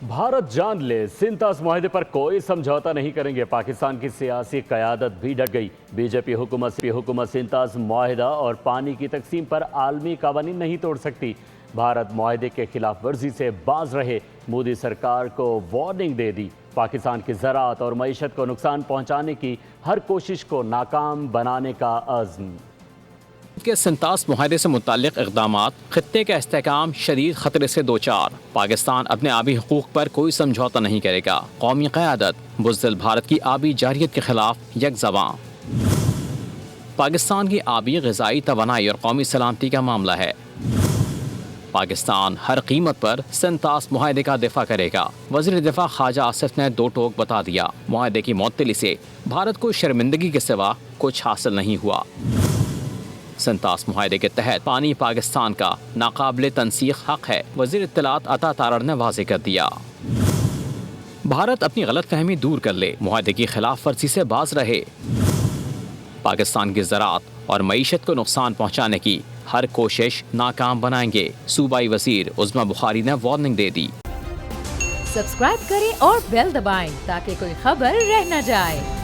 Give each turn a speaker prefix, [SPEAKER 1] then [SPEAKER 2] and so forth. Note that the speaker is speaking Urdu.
[SPEAKER 1] بھارت جان لے سنتاس معاہدے پر کوئی سمجھوتا نہیں کریں گے، پاکستان کی سیاسی قیادت بھی ڈٹ گئی۔ بی جے پی حکومت سنتاس معاہدہ اور پانی کی تقسیم پر عالمی قوانین نہیں توڑ سکتی۔ بھارت معاہدے کے خلاف ورزی سے باز رہے، مودی سرکار کو وارننگ دے دی۔ پاکستان کی زراعت اور معیشت کو نقصان پہنچانے کی ہر کوشش کو ناکام بنانے کا عزم۔
[SPEAKER 2] کے سنتاس معاہدے سے متعلق اقدامات خطے کا استحکام شدید خطرے سے دوچار۔ پاکستان اپنے آبی حقوق پر کوئی سمجھوتا نہیں کرے گا، قومی قیادت بزدل بھارت کی آبی جارحیت کے خلاف یک زباں۔ پاکستان کی آبی، غذائی توانائی اور قومی سلامتی کا معاملہ ہے۔ پاکستان ہر قیمت پر سنتاس معاہدے کا دفاع کرے گا۔ وزیر دفاع خواجہ آصف نے دو ٹوک بتا دیا، معاہدے کی معطلی سے بھارت کو شرمندگی کے سوا کچھ حاصل نہیں ہوا۔ سنتاس معاہدے کے تحت پانی پاکستان کا ناقابل تنسیخ حق ہے، وزیر اطلاعات عطا تارڑ نے واضح کر دیا۔ بھارت اپنی غلط فہمی دور کر لے، معاہدے کی خلاف ورزی سے باز رہے۔ پاکستان کی زراعت اور معیشت کو نقصان پہنچانے کی ہر کوشش ناکام بنائیں گے، صوبائی وزیر عظمیٰ بخاری نے وارننگ دے دی۔
[SPEAKER 3] سبسکرائب کریں اور بیل دبائیں تاکہ کوئی خبر رہ نہ جائے۔